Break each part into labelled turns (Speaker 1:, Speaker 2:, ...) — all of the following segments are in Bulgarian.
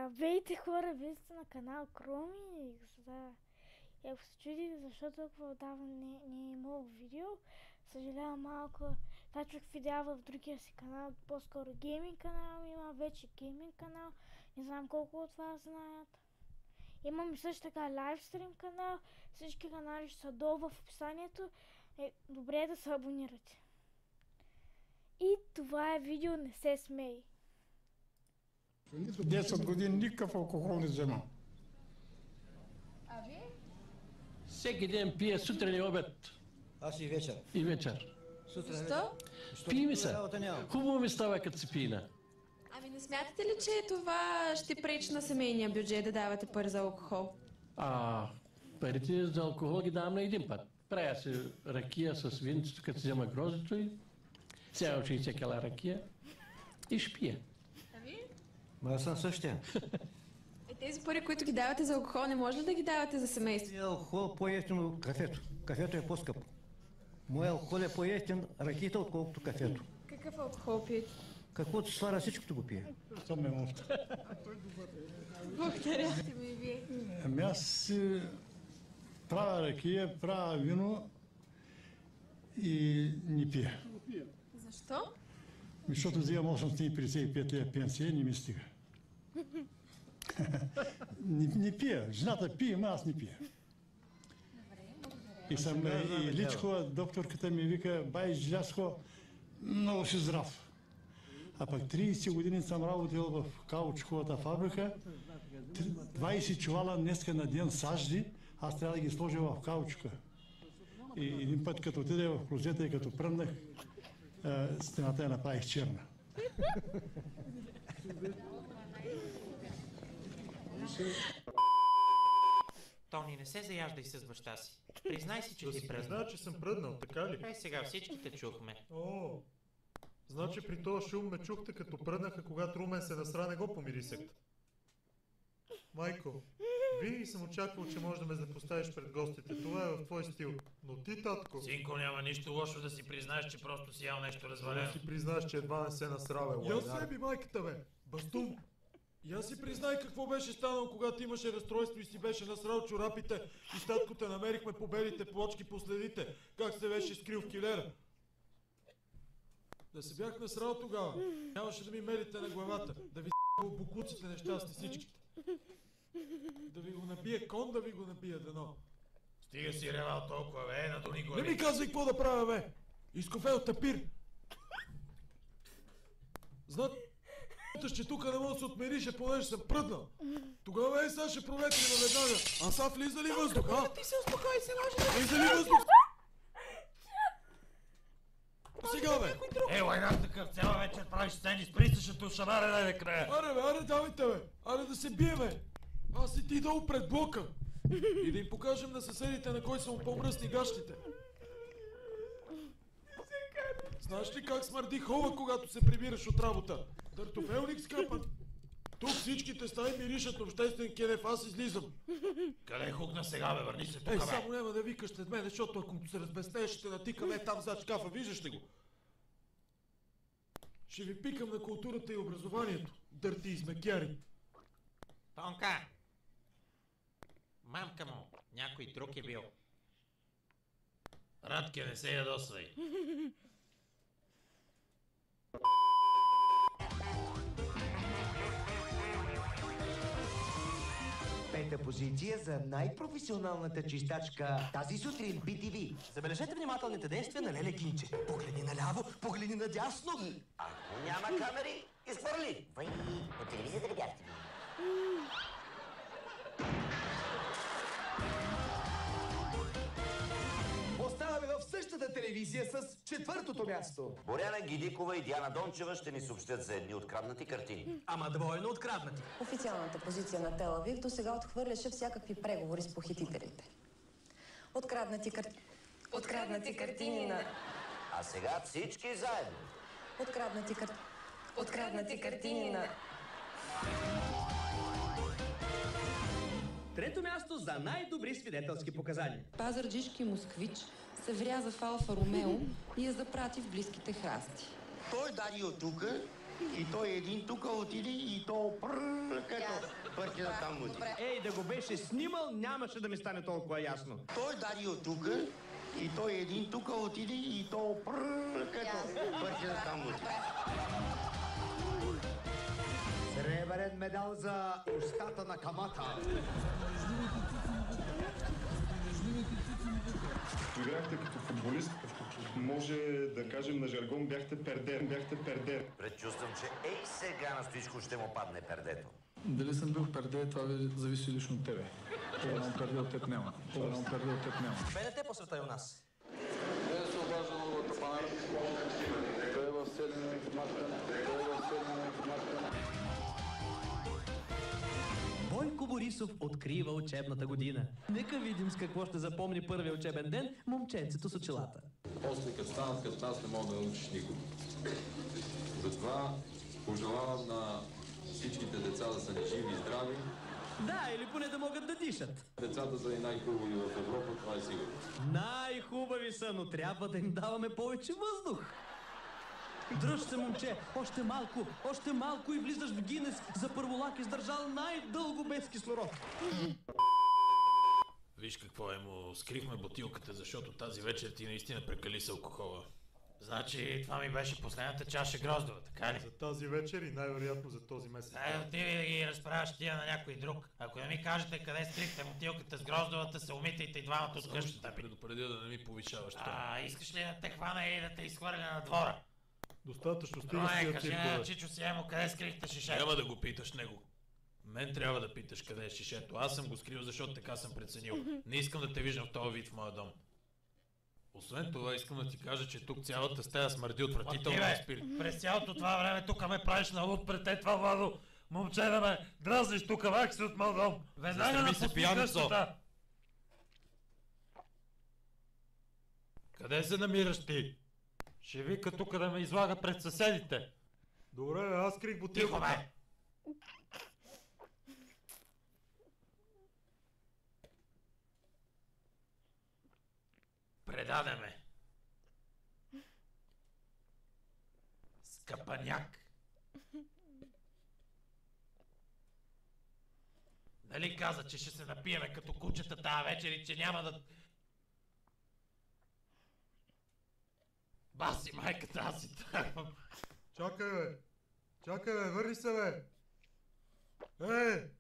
Speaker 1: Здравейте хора, вие сте на канал Кроми. И ако се чудите защо толкова отдавна не е имало видео, съжалявам малко. Качвах видеа в другия си канал, по-скоро гейминг канал, има вече гейминг канал. Не знам колко от вас знаят. Имам също така лайвстрим канал, всички канали ще са долу в описанието. Добре е да се абонирате. И това е видео, не се смей.
Speaker 2: 10 години никакъв алкохол не вземам.
Speaker 3: А вие?
Speaker 4: Всеки ден пие сутрин и обед.
Speaker 5: Аз и вечер.
Speaker 4: И вечер.
Speaker 3: Защо?
Speaker 4: Пи ми се. Хубаво ми става като се пина.
Speaker 3: Ами не смятате ли, че това ще пречи на семейния бюджет да давате пари за алкохол?
Speaker 4: Парите за алкохол ги давам на един път. Правя се ракия с винцето, като взема грозето и 60 кила ракия и ще пия.
Speaker 3: А вие?
Speaker 5: Ма аз съм същия.
Speaker 3: Тези пари, които ги давате за алкохол, не може ли да ги давате за семейство?
Speaker 5: Алкохол по-ефтино кафето. Кафето е по-скъпо. Моя алкохол е по-ефтин ракията, отколкото кафето.
Speaker 3: Какъв алкохол пиете?
Speaker 5: Каквото свара, всичкото го пие.
Speaker 2: Съм ме муфта.
Speaker 3: Благодаря. Ти ми и вие.
Speaker 2: Ами аз си правя ракия, правя вино и не пия.
Speaker 3: Защо?
Speaker 2: Защото взимам 855 лева пенсия и не ми стига. Не пия. Жената пие, но аз не пия. И съм и личко, докторката ми вика, бай Желязко, много си здрав. А пък 30 години съм работил в каучковата фабрика, 20 чувала днеска на ден сажди, аз трябва да ги сложа в каучка. И един път като отиде в клозета и като пръмнах, стената я направих черна.
Speaker 6: Тони, не се заяждай с баща си. Признай си, че
Speaker 7: Да
Speaker 6: си
Speaker 7: си
Speaker 6: пръснал.
Speaker 7: призная, че съм пръднал, така ли?
Speaker 6: Сега всички те чухме.
Speaker 7: О, значи при този шум ме чухте като пръднаха, когато Румен се насра, не го помирисахте. Майко, винаги съм очаквал, че може да ме запоставиш пред гостите. Това е в твой стил. Но ти, татко,
Speaker 6: Синко, няма нищо лошо да си признаеш, че просто си ял нещо
Speaker 7: да
Speaker 6: развалено.
Speaker 7: си признаеш, че едва не се насрал, бе,
Speaker 8: Я
Speaker 7: лайдар.
Speaker 8: себе майката, бе! Бастун! Я си признай какво беше станало, когато имаше разстройство и си беше насрал чорапите и с татко те намерихме по белите плочки по следите, как се беше скрил в килера. Да се бях насрал тогава, нямаше да ми мерите на главата, да ви с***ва букуците нещастни всичките. Да ви го набие кон, да ви го набие дано.
Speaker 6: Стига си ревал толкова, бе, на Тони
Speaker 8: Не ми казвай какво да правя, бе! Изкофел тапир! Знат, че тук не мога да се отмирише, понеже съм пръднал. Тогава сега ще проветрим веднага. А са влиза ли въздух, а?
Speaker 3: Ти се успокой, се може да...
Speaker 8: Влиза ли въздух? Сега, бе!
Speaker 6: Лайдар, такъв цяла вечер правиш сцени с присъщото шамаре най-накрая.
Speaker 8: Аре, бе, аре, давайте, бе! Аре да се биеме! Аз и ти долу пред блока! И да им покажем на съседите на кой са му по-мръсни гащите. Знаеш ли как смърди хола, когато се прибираш от работа? Търтофелник скъпан! Тук всичките стаи миришат на обществен кенеф, аз излизам.
Speaker 6: Къде хукна сега, бе, върни се тук,
Speaker 8: Ей,
Speaker 6: бе.
Speaker 8: само няма да викаш след мен, защото ако се разбеснееш, ще натикаме там зад шкафа, виждаш ли го? Ще ви пикам на културата и образованието, дърти измекяри.
Speaker 6: Тонка! Мамка му, някой друг е бил. Радке, не се ядосвай.
Speaker 9: Пета позиция за най-професионалната чистачка тази сутрин BTV.
Speaker 10: Забележете внимателните действия на Леле Кинче. Погледни наляво, погледни надясно.
Speaker 9: И ако няма камери, изхвърли! Вай, по телевизията ли бяхте?
Speaker 10: Оставаме в същата телевизия с четвъртото място.
Speaker 9: Боряна Гидикова и Диана Дончева ще ни съобщят за едни откраднати картини.
Speaker 10: Ама двойно откраднати.
Speaker 11: Официалната позиция на Тел Авив досега отхвърляше всякакви преговори с похитителите. Откраднати картини на...
Speaker 9: А сега всички заедно.
Speaker 11: Откраднати картини на...
Speaker 10: Трето място за най-добри свидетелски показания.
Speaker 11: Пазарджишки москвич се вряза в Алфа Ромео и я запрати в близките храсти.
Speaker 9: Той дари от тука и той един тука отиде и то като бъркина там мути.
Speaker 10: Ей, да го беше снимал, нямаше да ми стане толкова ясно.
Speaker 9: Той дари от тука и той един тука отиде и то като бъркина там мути.
Speaker 10: Сребърен медал за устата на камата.
Speaker 12: Играхте като футболист, може да кажем на жаргон бяхте пердер.
Speaker 13: Предчувствам, че сега на Стоичко ще му падне пердето.
Speaker 14: Дали съм бил перде, това зависи лично от тебе. По-голям перде от теб няма.
Speaker 10: Пенете по света и у нас.
Speaker 14: Той се обажда новата панара. Той е в седена информация.
Speaker 10: Бойко Борисов открива учебната година. Нека видим с какво ще запомни първия учебен ден момченцето с очилата.
Speaker 15: После като станат като нас не мога да научиш никого. Затова пожелавам на всичките деца да са ни живи и здрави.
Speaker 10: Да, или поне да могат да дишат.
Speaker 15: Децата са и най-хубави в Европа, това е сигурно.
Speaker 10: Най-хубави са, но трябва да им даваме повече въздух. Дръж се, момче, още малко и влизаш в Гинес за първолак издържал най-дълго без кислород.
Speaker 8: Виж какво му скрихме бутилката, защото тази вечер ти наистина прекали с алкохола.
Speaker 6: Значи това ми беше последната чаша гроздова, така ли?
Speaker 7: За тази вечер и най-вероятно за този месец.
Speaker 6: Отиди да ги разправяш тия на някой друг. Ако не ми кажете къде скрихте бутилката с гроздовата, се умитайте и двамата от къщата ми.
Speaker 8: Предупредя да не ми повишаваш това.
Speaker 6: Искаш ли да те хвана и да те изхвърля на двора?
Speaker 7: Достатъчно стига си да
Speaker 6: кажи на Чичо си Емо, къде скрихте шишето?
Speaker 8: Няма да го питаш него. Мен трябва да питаш къде е шишето. Аз съм го скрил, защото така съм преценил. Не искам да те виждам в този вид в моя дом. Освен това, искам да ти кажа, че тук цялата стая смърди отвратително на спирт.
Speaker 6: През цялото това време тук ме правиш на луд пред това, Владо. Момче да ме дразниш тук, вак си от моя дом. Веднага напусни къщата.
Speaker 8: Къде се намираш ти? Ще вика тук да ме излага пред съседите.
Speaker 7: Добре, аз скрих бутилката.
Speaker 6: Тихо, бе! Предаде ме. Скъпаняк. Нали каза, че ще се напиеме като кучета тази вечер и че няма да... Баси майката, аз си тръгвам.
Speaker 7: Чакай бе, върни се бе. Ей!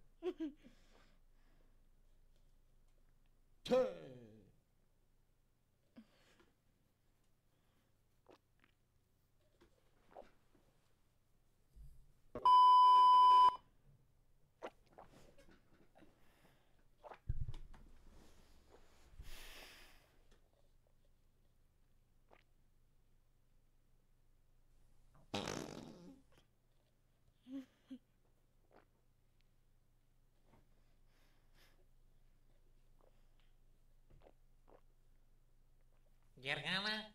Speaker 6: Гергана?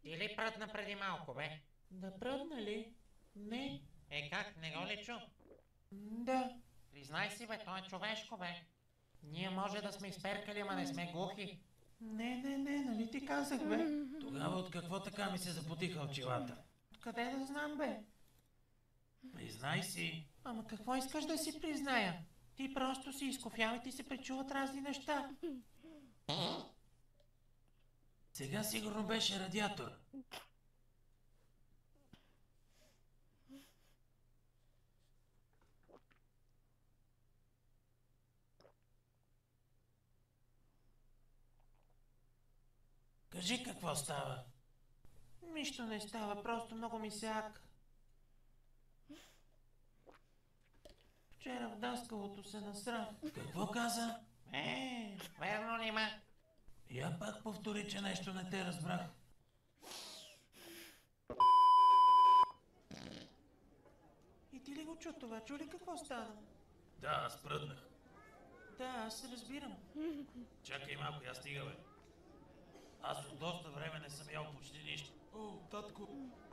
Speaker 6: Ти ли пръдна преди малко, бе? Да пръдна ли? Не. Как, не го ли чу? Да. Признай си, бе, то е човешко, бе. Ние може да сме изперкали, ама не сме глухи. Не, нали ти казах, бе? Тогава от какво така ми се запотиха очилата? Къде да знам, бе? Признай си. Ама какво искаш да си призная? Ти просто си изкофял и ти се пречуват разни неща. Сега сигурно беше радиатор. Кажи какво става. Нищо не става, просто много ми се ака. Вчера в даскалото се насрах. Какво каза? Верно ли ма? Я пак повтори, че нещо не те разбрах. И ти ли го чу това? Чу ли какво стана? Да, аз пръднах. Да, аз се разбирам. Чакай малко, я стига, бе. Аз от доста време не съм ял почти нищо.
Speaker 8: О, татко,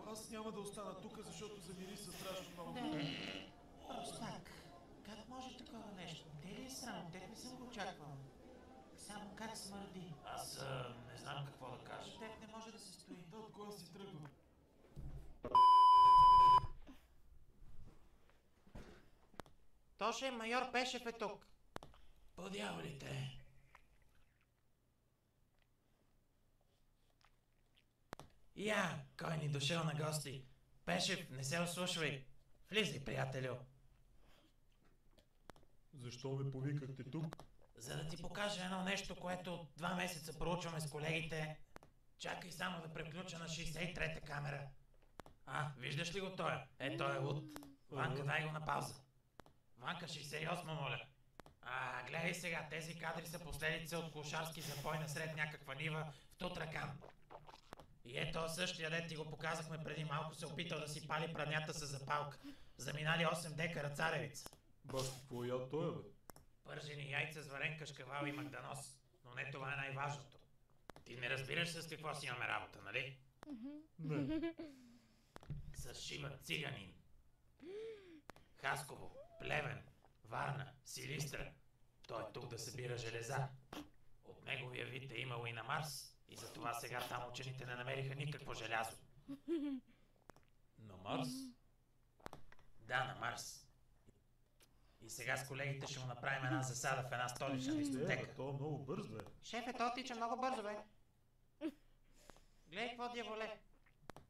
Speaker 8: аз няма да остана тук, защото замириса страшно много.
Speaker 6: Да. Простак, как може такова нещо? Те ли е срам? Те не съм го очаквал. Само как смърди? Аз не знам какво да кажа. Теб не може да се стои.
Speaker 8: Татко, аз си тръгвам.
Speaker 6: Тоше, майор Пешев е тук.
Speaker 8: По дяволите.
Speaker 6: Я, кой ни дошъл на гости? Пешев, не се ослушвай. Влизай, приятелю.
Speaker 7: Защо ме повикахте тук?
Speaker 6: За да ти покажа едно нещо, което 2 месеца проучваме с колегите. Чакай само да преключа на 63-та камера. Виждаш ли го той? Той е луд. Ванка, дай го на пауза. Ванка, 68, моля. Гледай сега, тези кадри са последица от клошарски запой насред някаква нива в Тутракан. И ето същия дет ти го показахме преди малко, се опитал да си пали пранята с запалка. Заминали 8 декара царевица.
Speaker 7: Какво ял той, бе?
Speaker 6: Пържени яйца с варен кашкавал и магданоз. Но не това е най-важното. Ти не разбираш с какво си имаме работа, нали?
Speaker 7: Не.
Speaker 6: С Шива Циганин. Хасково, Плевен, Варна, Силистра. Той е тук да събира железа. От неговия вид е имало и на Марс. И затова сега там учените не намериха никакво желязо.
Speaker 8: На Марс?
Speaker 6: Да, на Марс. И сега с колегите ще му направим една засада в една столична дискотека.
Speaker 7: То е много бързо, бе.
Speaker 6: Шефе, то тича много бързо, бе. Гледай какво дяволе.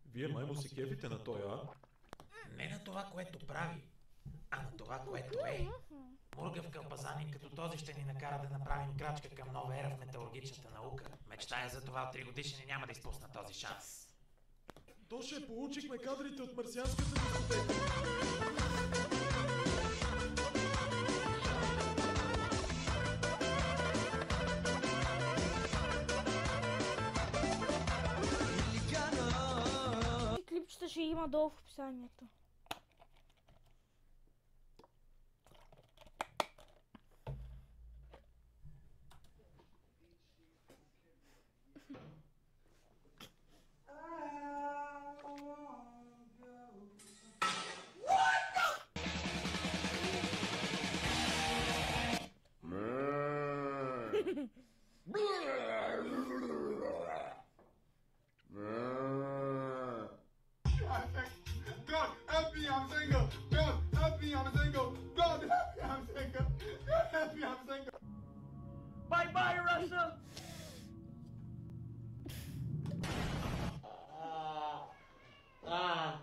Speaker 7: Вие май му се кефите на той, а?
Speaker 6: Не на това, което прави, а на това, което е. Мургав кълпазанин като този ще ни накара да направим крачка към нова ера в металургичната наука. Мечтая за това от 3 годишни няма да изпусна този шанс.
Speaker 7: Тоше, получихме кадрите от марсианската дискотека.
Speaker 1: Клипчета ще има долу в описанието.
Speaker 12: God, help me, I'm single. God, help me, I'm single. God, help me, I'm single. God, help me, I'm single.
Speaker 10: Bye-bye, Russia!
Speaker 16: Are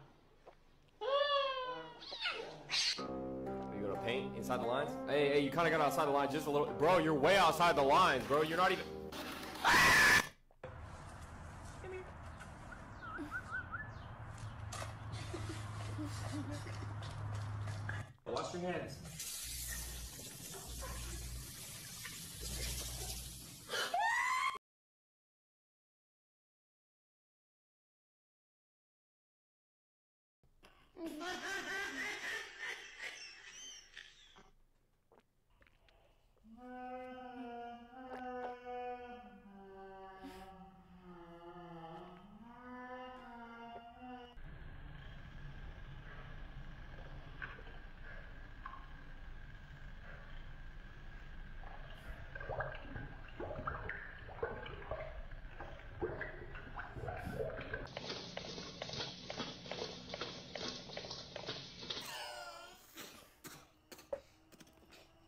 Speaker 16: you gonna paint inside the lines? Hey, you kind of got outside the lines just a little. Bro, you're way outside the lines, bro. You're not even. Wash your hands.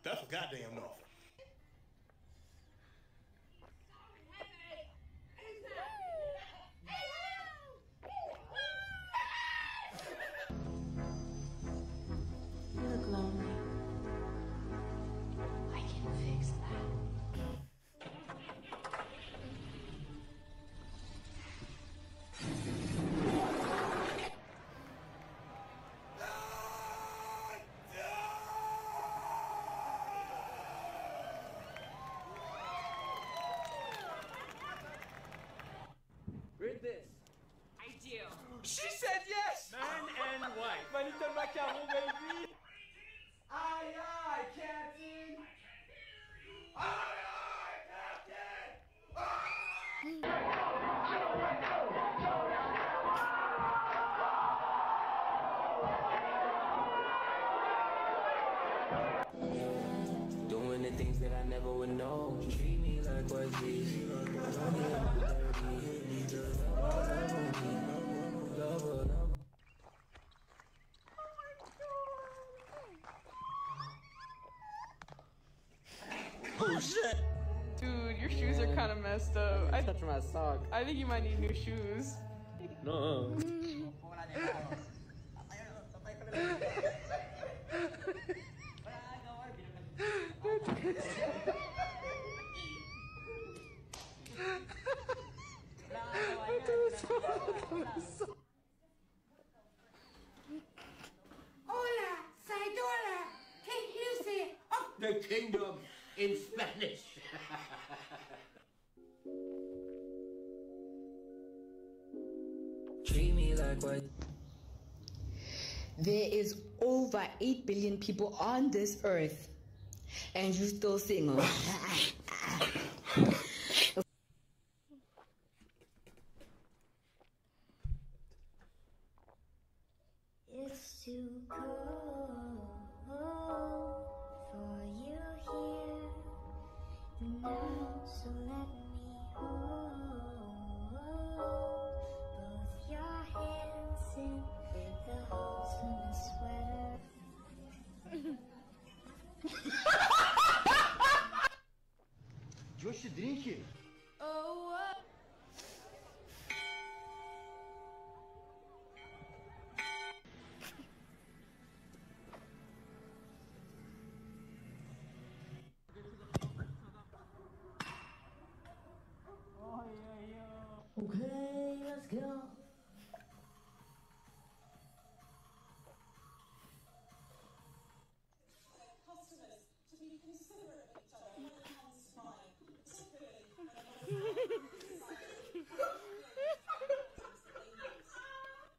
Speaker 17: That's a goddamn no.
Speaker 11: You look lonely. I can fix that.
Speaker 10: Read this.
Speaker 18: I do.
Speaker 10: She said yes! Man and wife. Manita macaron, baby. Aye, aye, Captain. Aye, aye,
Speaker 19: Captain. Doing the things that I never would know. Treat me like what's easy.
Speaker 10: shit.
Speaker 17: Dude, your shoes are kind of messed up.
Speaker 10: Touch my sock.
Speaker 17: I think you might need new shoes.
Speaker 10: No.
Speaker 18: Hola, Saidora. Can you say
Speaker 20: The kingdom in Spanish.
Speaker 19: Treat me like what?
Speaker 11: There is over 8 billion people on this earth, and you still single.
Speaker 18: It's too cold for you here now, so let me hold both your hands in the holes in the sweater.
Speaker 9: Josh, drink.
Speaker 18: Oh, what?
Speaker 19: Okay, let's go.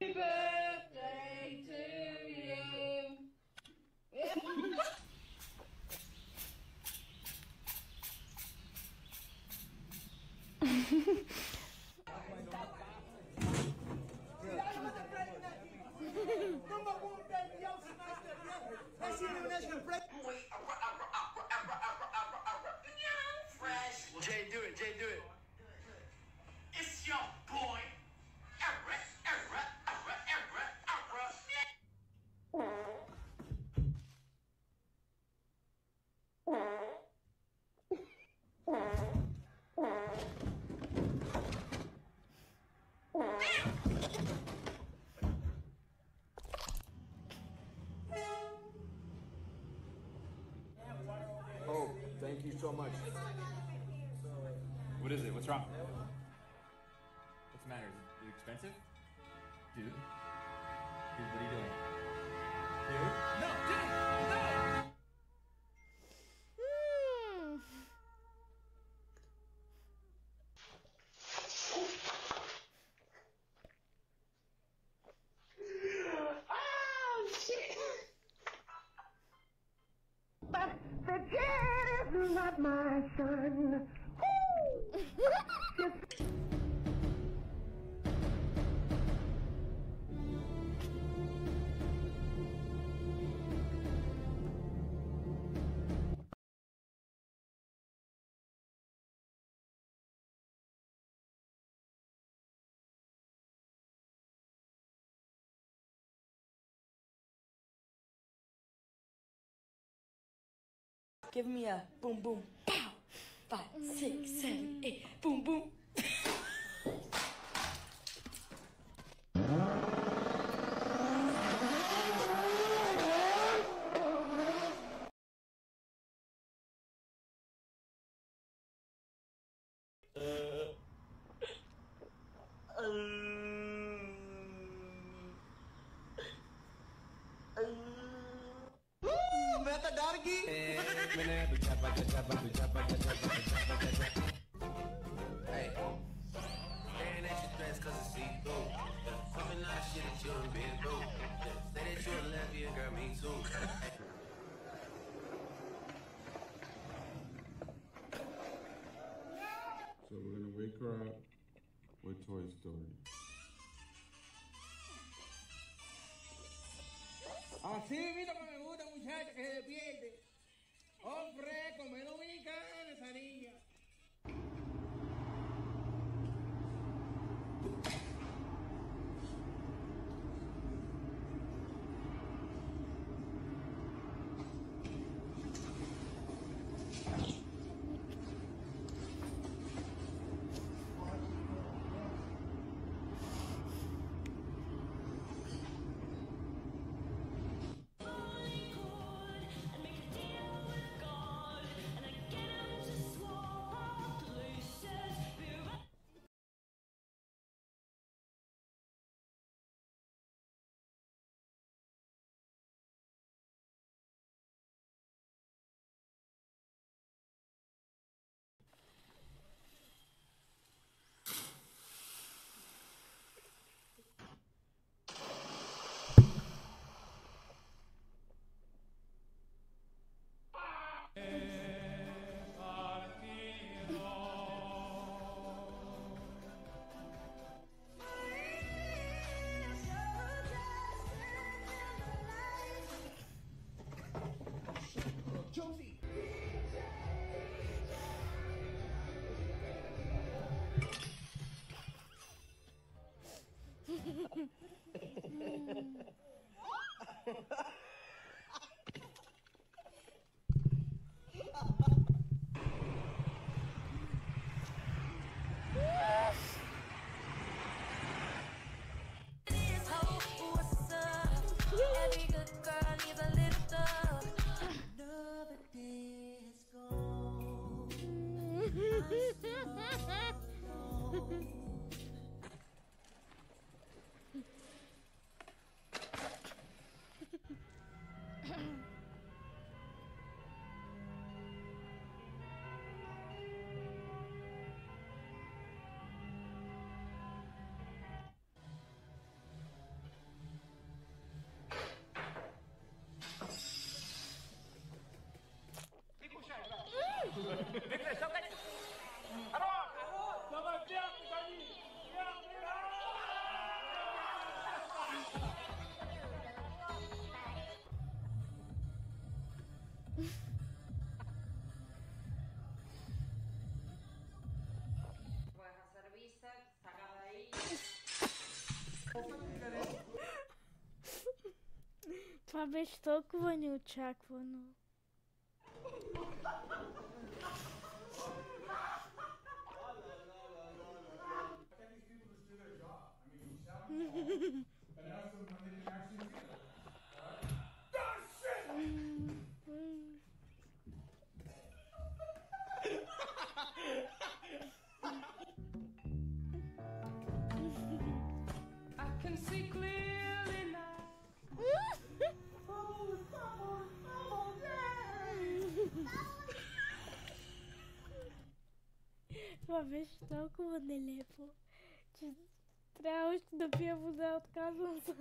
Speaker 18: Happy birthday to you.
Speaker 9: Jay, do it. Jay, do it.
Speaker 6: It's your boy.
Speaker 16: Oh, thank you so much. What is it? What's wrong? What's the matter? Is it expensive? Dude? Dude, what are you doing? Dude? No, dude! No!
Speaker 18: Oh, shit. But the kid is not my son.
Speaker 21: Give me a boom boom pow. 5, 6, 7, 8. Boom boom.
Speaker 19: Hey, staring at your dress 'cause it's see-through. Something like shit that you done been through. Say that you a lesbian, girl, me too.
Speaker 14: So we're gonna wake her up with Toy Story.
Speaker 22: Así mismo que me gusta, muchacha, que se despierte. Hombre, come dominicana esa niña. Josie!
Speaker 1: Това беше толкова неочаквано.
Speaker 17: I can see clearly now.
Speaker 1: Това беше толкова нелепо, че трябва още да пия вода, отказвам се.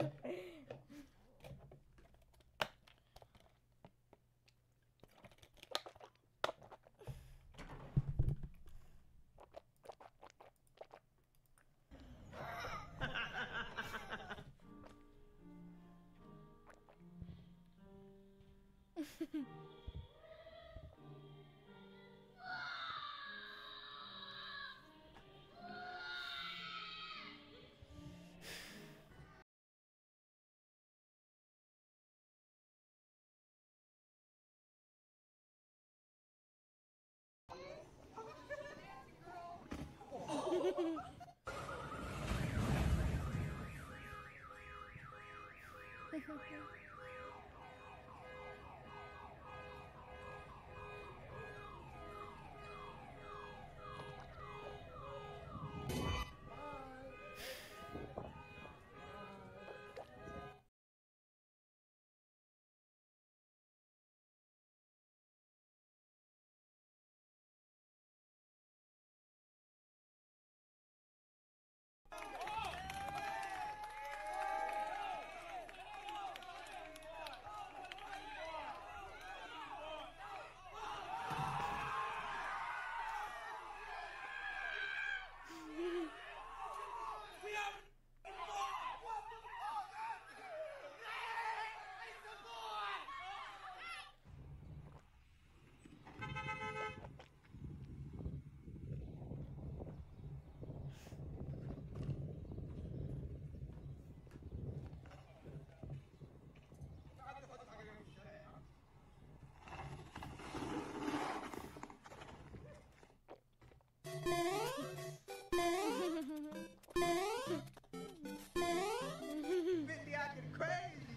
Speaker 22: Bitty acting crazy.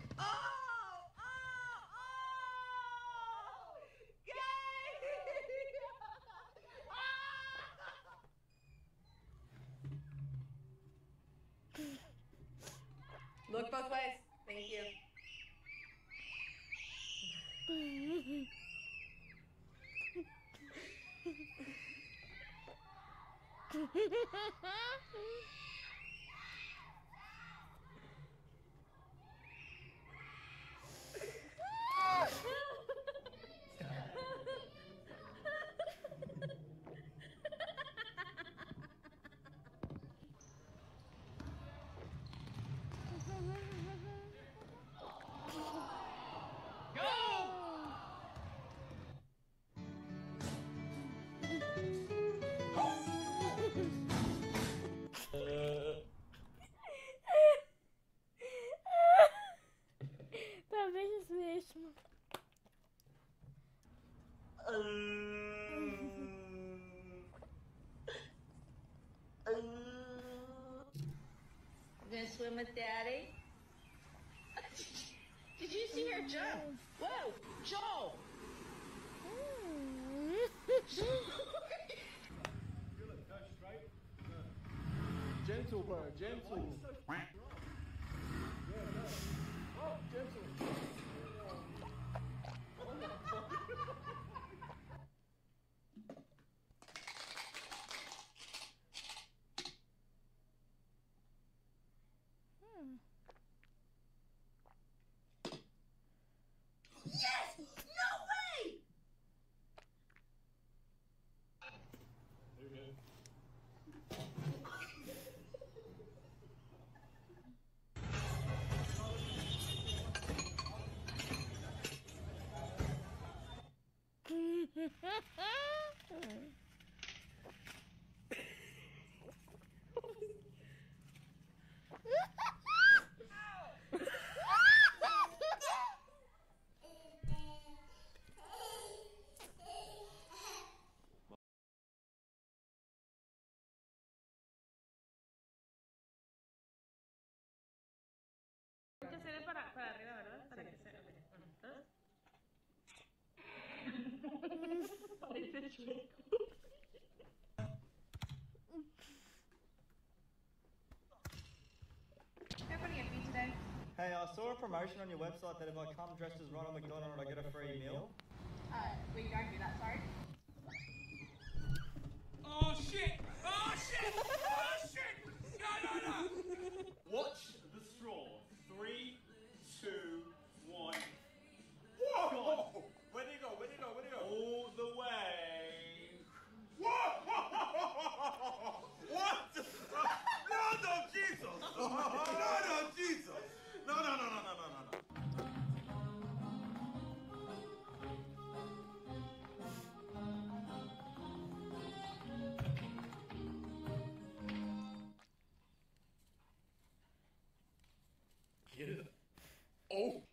Speaker 3: Look both ways. Thank you.
Speaker 22: Gentle, bro. Gentle. Oh, gentle.
Speaker 18: Yes! No way!
Speaker 4: Hay que hacer para arriba, ¿verdad? Para que sea. Parece chueco.
Speaker 5: Hey, I saw a promotion on your website that if I come dressed as Ronald McDonald, I get a free meal.
Speaker 4: We don't do that, sorry.
Speaker 22: Oh shit! Oh shit! Oh shit! No! Watch the straw. 3, 2, 1. Whoa! Where do you go? Where do you go? Where do you go? All the way. Whoa! What? No, Jesus! No, Jesus! No.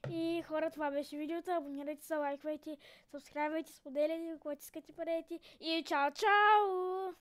Speaker 1: И хора, това беше видеото. Абонирайте се, лайквайте, сабскрайбвайте, споделяйте, когато искате парете. И чао, чао!